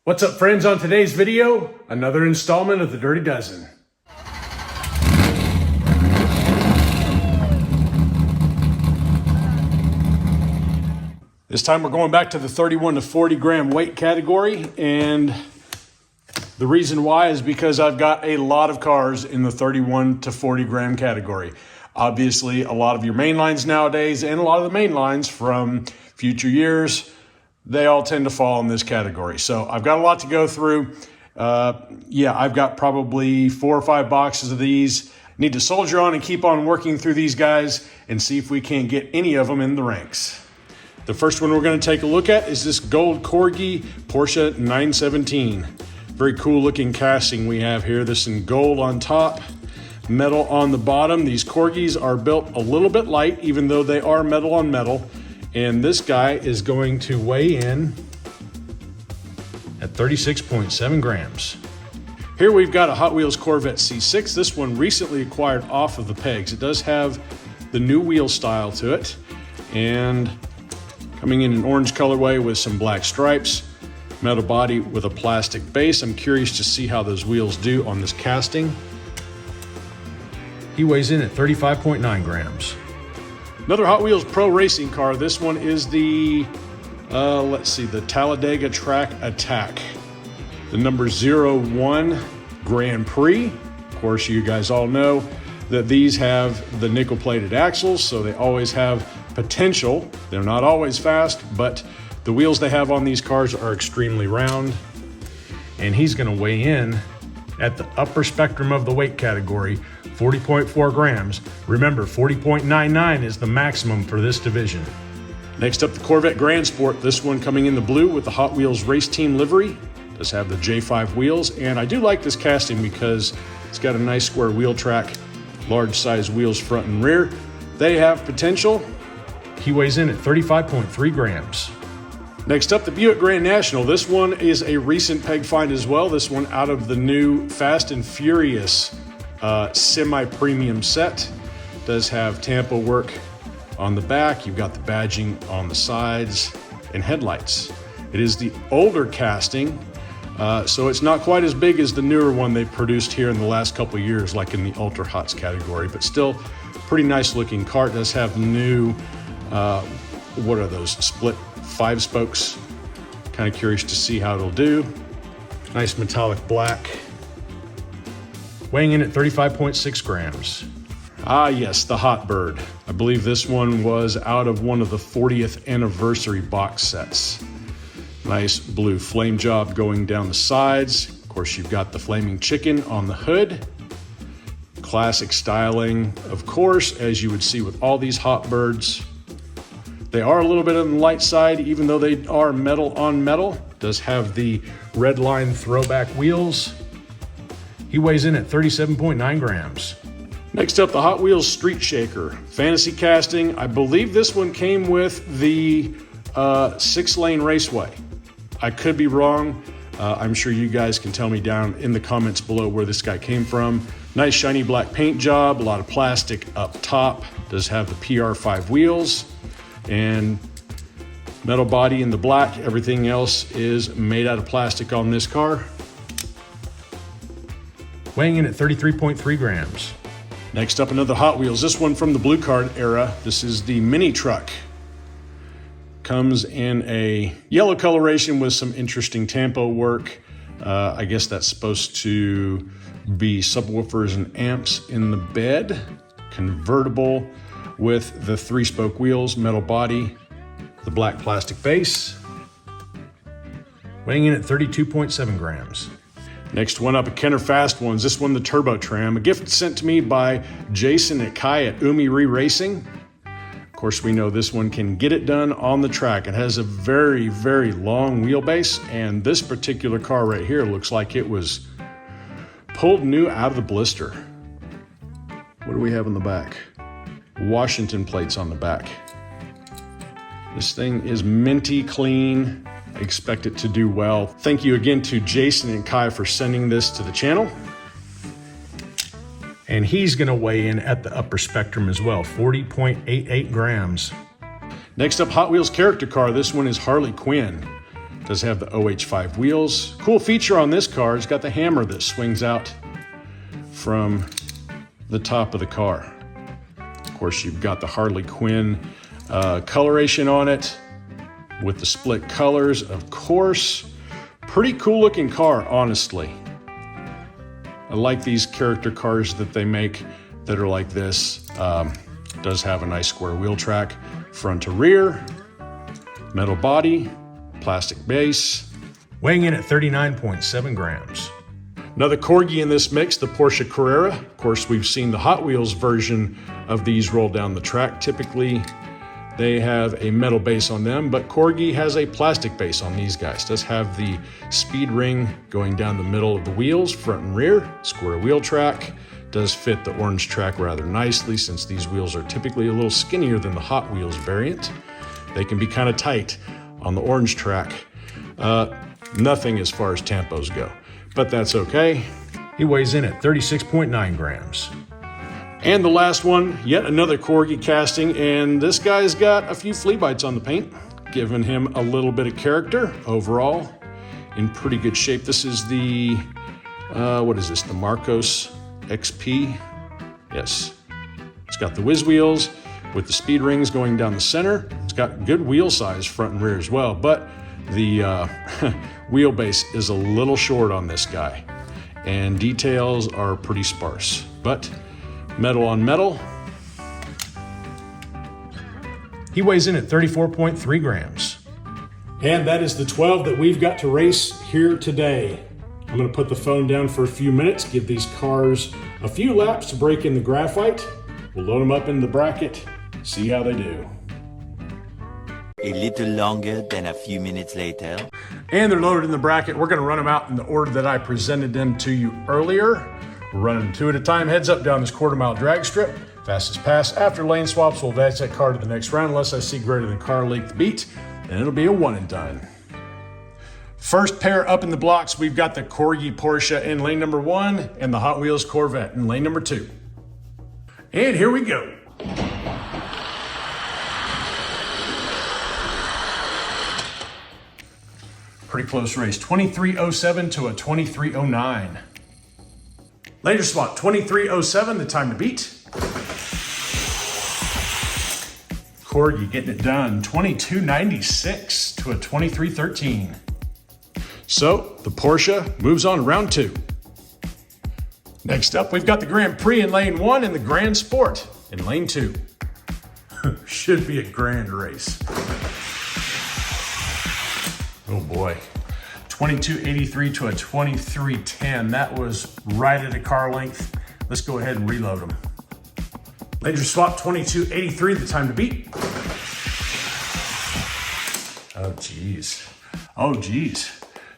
What's up, friends? On today's video, another installment of the Dirty Dozen. This time we're going back to the 31 to 40 gram weight category, and the reason why is because I've got a lot of cars in the 31 to 40 gram category. Obviously, a lot of your main lines nowadays and a lot of the main lines from future years, they all tend to fall in this category. So I've got a lot to go through. I've got probably 4 or 5 boxes of these. Need to soldier on and keep on working through these guys and see if we can't get any of them in the ranks. The first one we're going to take a look at is this gold Corgi Porsche 917. Very cool looking casting we have here. This in gold on top, metal on the bottom. These Corgis are built a little bit light, even though they are metal on metal. And this guy is going to weigh in at 36.7 grams. Here we've got a Hot Wheels Corvette C6. This one recently acquired off of the pegs. It does have the new wheel style to it, and coming in an orange colorway with some black stripes, metal body with a plastic base. I'm curious to see how those wheels do on this casting. He weighs in at 35.9 grams. Another Hot Wheels Pro Racing car. This one is the, the Talladega Track Attack. The number 01 Grand Prix. Of course, you guys all know that these have the nickel-plated axles, so they always have potential. They're not always fast, but the wheels they have on these cars are extremely round. And he's gonna weigh in at the upper spectrum of the weight category, 40.4 grams. Remember, 40.99 is the maximum for this division. Next up, the Corvette Grand Sport. This one coming in the blue with the Hot Wheels Race Team livery. Does have the J5 wheels, and I do like this casting because it's got a nice square wheel track, large size wheels front and rear. They have potential. He weighs in at 35.3 grams. Next up, the Buick Grand National. This one is a recent peg find as well. This one out of the new Fast and Furious semi-premium set. Does have Tampa work on the back. You've got the badging on the sides and headlights. It is the older casting, so it's not quite as big as the newer one they produced here in the last couple of years, like in the Ultra Hots category, but still pretty nice looking car. It does have new, what are those, split 5 spokes. Kind of curious to see how it'll do. Nice metallic black. Weighing in at 35.6 grams. Ah yes, the Hot Bird. I believe this one was out of one of the 40th anniversary box sets. Nice blue flame job going down the sides. Of course, you've got the flaming chicken on the hood. Classic styling, of course, as you would see with all these Hot Birds. They are a little bit on the light side, even though they are metal on metal. Does have the red line throwback wheels. He weighs in at 37.9 grams. Next up, the Hot Wheels Street Shaker. Fantasy casting. I believe this one came with the 6-lane raceway. I could be wrong. I'm sure you guys can tell me down in the comments below where this guy came from. Nice shiny black paint job, a lot of plastic up top. Does have the PR5 wheels and metal body in the black. Everything else is made out of plastic on this car. Weighing in at 33.3 grams. Next up, another Hot Wheels. This one from the Blue Card era. This is the Mini Truck. Comes in a yellow coloration with some interesting tampo work. I guess that's supposed to be subwoofers and amps in the bed. Convertible with the 3-spoke wheels, metal body, the black plastic base. Weighing in at 32.7 grams. Next one up, a Kenner Fast Ones. This one, the Turbo Tram. A gift sent to me by Jason at Kai at Umi Re-Racing. Of course, we know this one can get it done on the track. It has a very, very long wheelbase, and this particular car right here looks like it was pulled new out of the blister. What do we have in the back? Washington plates on the back. This thing is minty clean. I expect it to do well. Thank you again to Jason and Kai for sending this to the channel. And he's gonna weigh in at the upper spectrum as well, 40.88 grams. Next up, Hot Wheels character car. This one is Harley Quinn. Does have the OH5 wheels. Cool feature on this car, it's got the hammer that swings out from the top of the car. Of course, you've got the Harley Quinn coloration on it with the split colors, of course. Pretty cool looking car, honestly. I like these character cars that they make that are like this. Does have a nice square wheel track, front to rear, metal body, plastic base, weighing in at 39.7 grams. Another Corgi in this mix, the Porsche Carrera. Of course, we've seen the Hot Wheels version of these roll down the track. Typically, they have a metal base on them, but Corgi has a plastic base on these guys. Does have the speed ring going down the middle of the wheels, front and rear, square wheel track. Does fit the orange track rather nicely since these wheels are typically a little skinnier than the Hot Wheels variant. They can be kind of tight on the orange track. Nothing as far as tampos go, but that's okay. He weighs in at 36.9 grams. And the last one, yet another Corgi casting, and this guy's got a few flea bites on the paint, giving him a little bit of character. Overall, in pretty good shape. This is the, what is this, the Marcos XP? Yes. It's got the whiz wheels with the speed rings going down the center. It's got good wheel size front and rear as well, but the wheelbase is a little short on this guy, and details are pretty sparse, but metal on metal. He weighs in at 34.3 grams. And that is the 12 that we've got to race here today. I'm going to put the phone down for a few minutes, give these cars a few laps to break in the graphite. We'll load them up in the bracket, see how they do. A little longer than a few minutes later. And they're loaded in the bracket. We're going to run them out in the order that I presented them to you earlier. We're running 2 at a time, heads up down this quarter-mile drag strip. Fastest pass after lane swaps will advance that car to the next round unless I see greater than car length beat, and it'll be a one and done. First pair up in the blocks, we've got the Corgi Porsche in lane number 1 and the Hot Wheels Corvette in lane number 2. And here we go. Pretty close race, 23:07 to a 23:09. Later spot, 23:07, the time to beat. Corgi getting it done, 22:96 to a 23:13. So the Porsche moves on to round 2. Next up, we've got the Grand Prix in lane 1 and the Grand Sport in lane 2. Should be a grand race. Oh boy. 22.83 to a 23.10. That was right at a car length. Let's go ahead and reload them. Laser swap 22.83, the time to beat. Oh geez. Oh geez.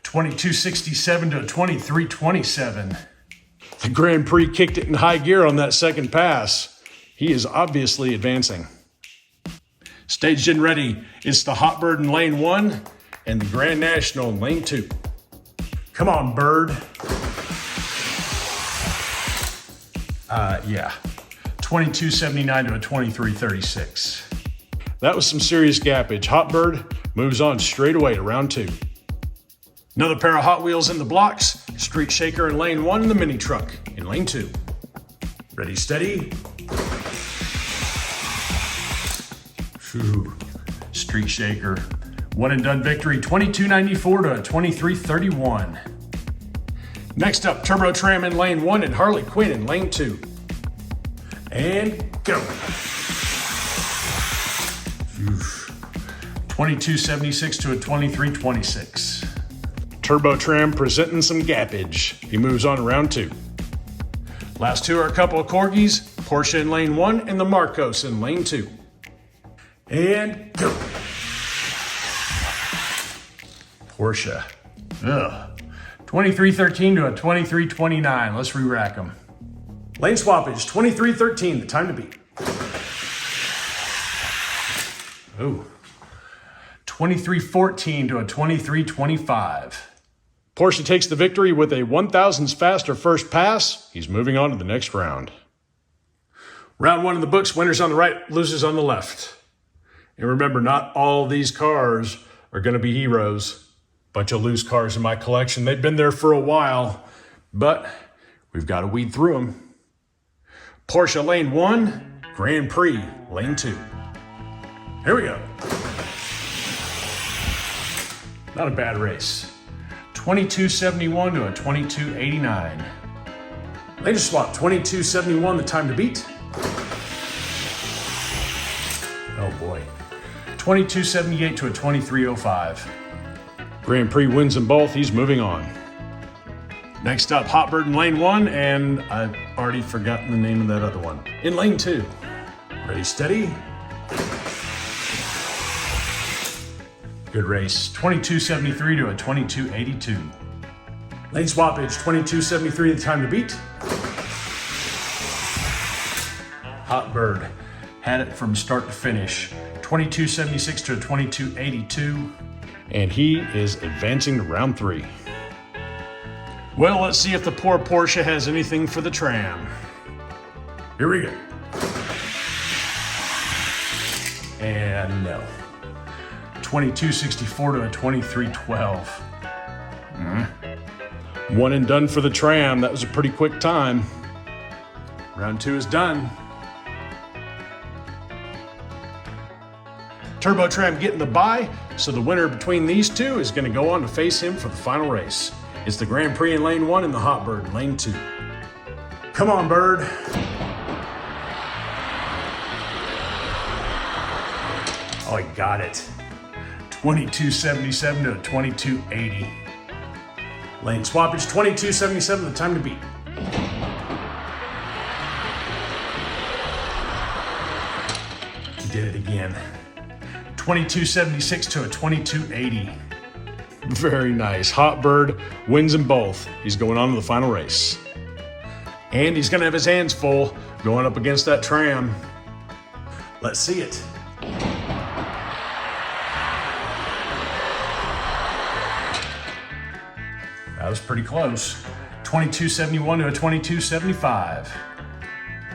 22.67 to a 23.27. The Grand Prix kicked it in high gear on that second pass. He is obviously advancing. Staged and ready. It's the Hot Bird in lane 1 and the Grand National in lane 2. Come on, Bird. Yeah. 22.79 to a 23.36. That was some serious gappage. Hot Bird moves on straight away to round 2. Another pair of Hot Wheels in the blocks. Street Shaker in lane 1 and the Mini Truck in lane 2. Ready, steady. Whew. Street Shaker. One and done victory, 22.94 to a 23.31. Next up, Turbo Tram in lane 1 and Harley Quinn in lane 2. And go. 22.76 to a 23.26. Turbo Tram presenting some gappage. He moves on to round 2. Last two are a couple of Corgis, Porsche in lane 1 and the Marcos in lane 2. And go. Porsche. 23.13 to a 23.29. Let's re-rack them. Lane swappage, 23.13, the time to beat. Oh. 23.14 to a 23.25. Porsche takes the victory with a 1,000s faster first pass. He's moving on to the next round. Round 1 in the books, winners on the right, losers on the left. And remember, not all these cars are going to be heroes. Bunch of loose cars in my collection. They've been there for a while, but we've got to weed through them. Porsche Lane 1, Grand Prix Lane 2. Here we go. Not a bad race. 2271 to a 2289. Lane swap, 2271, the time to beat. Oh boy. 2278 to a 2305. Grand Prix wins them both. He's moving on. Next up, Hotbird in Lane 1, and I've already forgotten the name of that other one. In Lane 2. Ready, steady. Good race. 2273 to a 2282. Lane swappage, 2273, the time to beat. Hotbird had it from start to finish. 2276 to a 2282. And he is advancing to round 3. Well, let's see if the poor Porsche has anything for the tram. Here we go. And no. 2264 to a 2312. One and done for the tram. That was a pretty quick time. Round 2 is done. Turbo Tram getting the bye, so the winner between these two is going to go on to face him for the final race. It's the Grand Prix in Lane 1 and the Hotbird in Lane 2. Come on, Bird. Oh, he got it. 2277 to a 2280. Lane swappage, 2277, the time to beat. He did it again. 2276 to a 2280. Very nice. Hotbird wins them both. He's going on to the final race. And he's going to have his hands full going up against that tram. Let's see it. That was pretty close. 2271 to a 2275.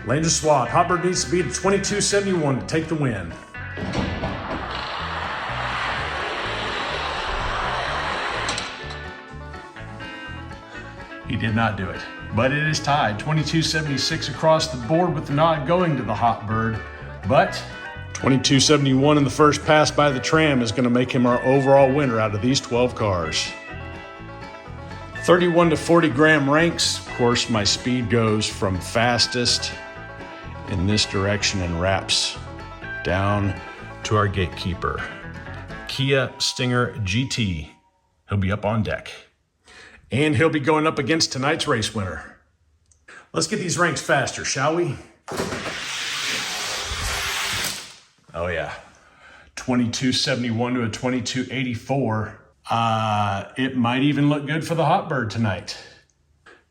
Lane to swap. Hotbird needs to beat a 2271 to take the win. He did not do it, but it is tied. 2276 across the board with the nod going to the Hotbird, but 2271 in the first pass by the tram is going to make him our overall winner out of these 12 cars. 31 to 40 gram ranks. Of course, my speed goes from fastest in this direction and wraps down to our gatekeeper, Kia Stinger GT. He'll be up on deck. And he'll be going up against tonight's race winner. Let's get these ranks faster, shall we? Oh yeah, 2271 to a 2284. It might even look good for the Hotbird tonight.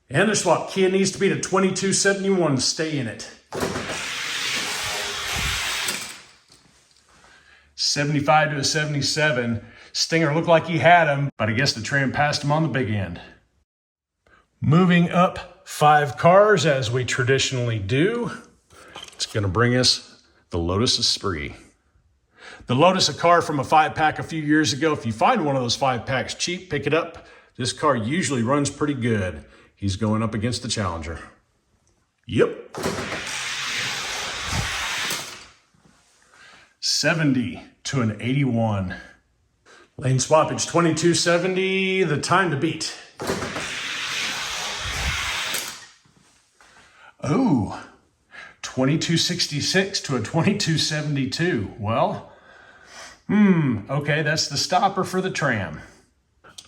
And the swap, Kia needs to beat a 2271 to stay in it. 75 to a 77. Stinger looked like he had him, but I guess the tram passed him on the big end. Moving up 5 cars, as we traditionally do, it's going to bring us the Lotus Esprit. The Lotus, a car from a 5-pack a few years ago. If you find one of those 5-packs cheap, pick it up. This car usually runs pretty good. He's going up against the Challenger. Yep. 70 to an 81. Lane swappage, 2270, the time to beat. Oh, 2266 to a 2272. Well, okay, that's the stopper for the tram.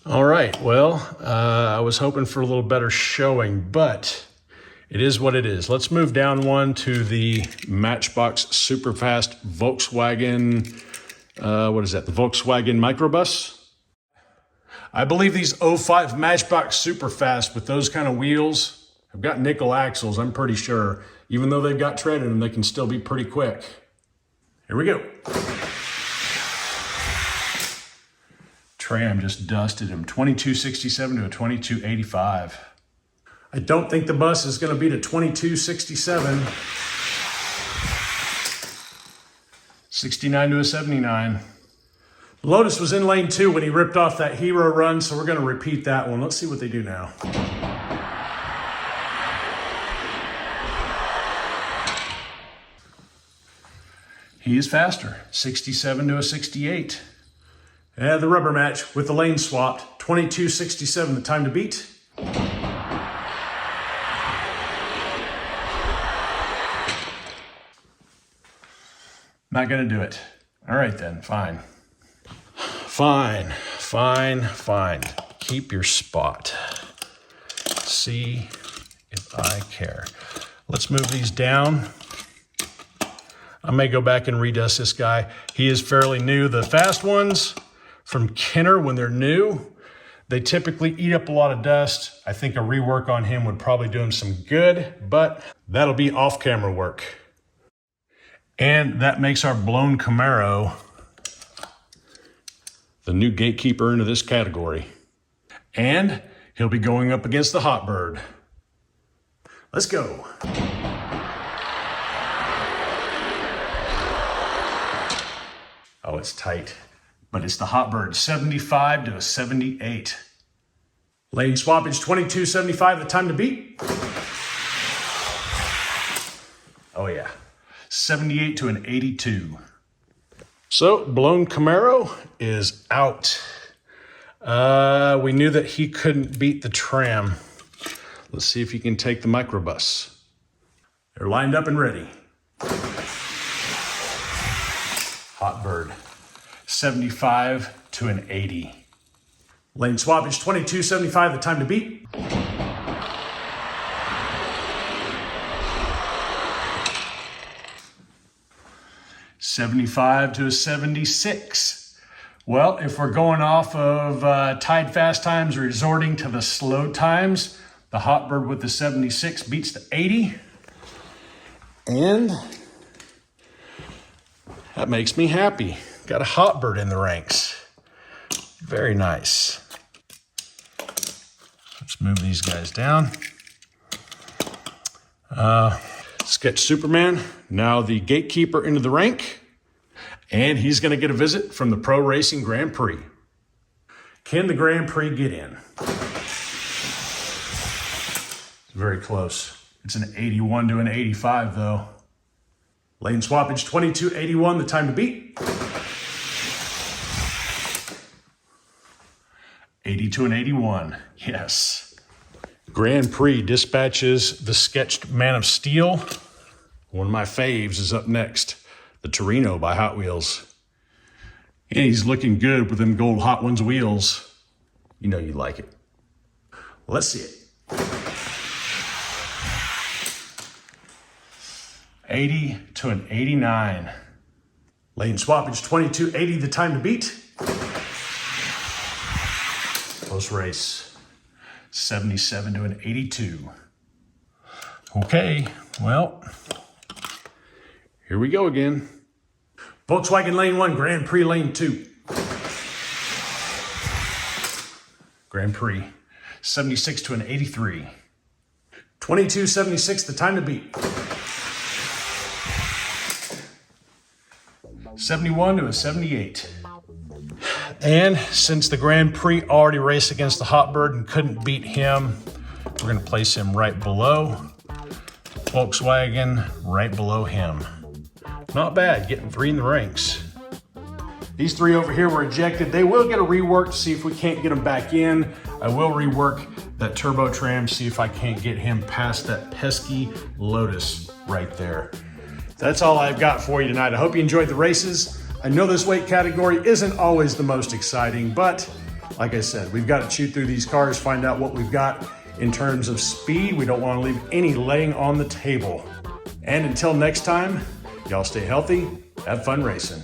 All right, well, I was hoping for a little better showing, but it is what it is. Let's move down one to the Matchbox Superfast Volkswagen, what is that, the Volkswagen Microbus? I believe these 05 Matchbox Superfast with those kind of wheels have got nickel axles, I'm pretty sure. Even though they've got tread in them, they can still be pretty quick. Here we go. Tram just dusted him, 2267 to a 2285. I don't think the bus is going to beat a 2267. 69 to a 79. Lotus was in lane 2 when he ripped off that hero run, so we're going to repeat that one. Let's see what they do now. He is faster, 67 to a 68. And the rubber match with the lane swap, 22:67, the time to beat. Not gonna do it. All right then, fine. Fine. Keep your spot. See if I care. Let's move these down. I may go back and redust this guy. He is fairly new. The fast ones from Kenner, when they're new, they typically eat up a lot of dust. I think a rework on him would probably do him some good, but that'll be off-camera work. And that makes our blown Camaro the new gatekeeper into this category. And he'll be going up against the Hot Bird. Let's go. Oh, it's tight, but it's the Hot Bird, 75 to a 78. Lane swappage, 22:75, the time to beat. Oh yeah, 78 to an 82. So, blown Camaro is out. We knew that he couldn't beat the Tram. Let's see if he can take the microbus. They're lined up and ready. Hot Bird, 75 to an 80. Lane swappage, 22:75, the time to beat. $75 to a 76. Well, if we're going off of tied fast times, resorting to the slow times, the Hot Bird with the 76 beats the 80. And that makes me happy. Got a Hot Bird in the ranks. Very nice. Let's move these guys down. Sketch Superman, now the gatekeeper into the rank. And he's going to get a visit from the Pro Racing Grand Prix. Can the Grand Prix get in? It's very close. It's an 81 to an 85, though. Lane swappage, 22:81, the time to beat. 80 to an 81, yes. Grand Prix dispatches the sketched Man of Steel. One of my faves is up next. The Torino by Hot Wheels. And he's looking good with them gold Hot Ones wheels. You know you like it. Let's see it. 80 to an 89. Lane swappage, 22:80, the time to beat. Close race. 77 to an 82. Okay, well, here we go again. Volkswagen Lane 1, Grand Prix Lane 2. Grand Prix, 76 to an 83. 22:76, the time to beat. 71 to a 78. And since the Grand Prix already raced against the Hot Bird and couldn't beat him, we're gonna place him right below Volkswagen, right below him. Not bad, getting 3 in the ranks. These 3 over here were ejected. They will get a rework to see if we can't get them back in. I will rework that Turbo Tram, see if I can't get him past that pesky Lotus right there. That's all I've got for you tonight. I hope you enjoyed the races. I know this weight category isn't always the most exciting, but like I said, we've got to chew through these cars, find out what we've got in terms of speed. We don't want to leave any laying on the table. And until next time, y'all stay healthy, have fun racing.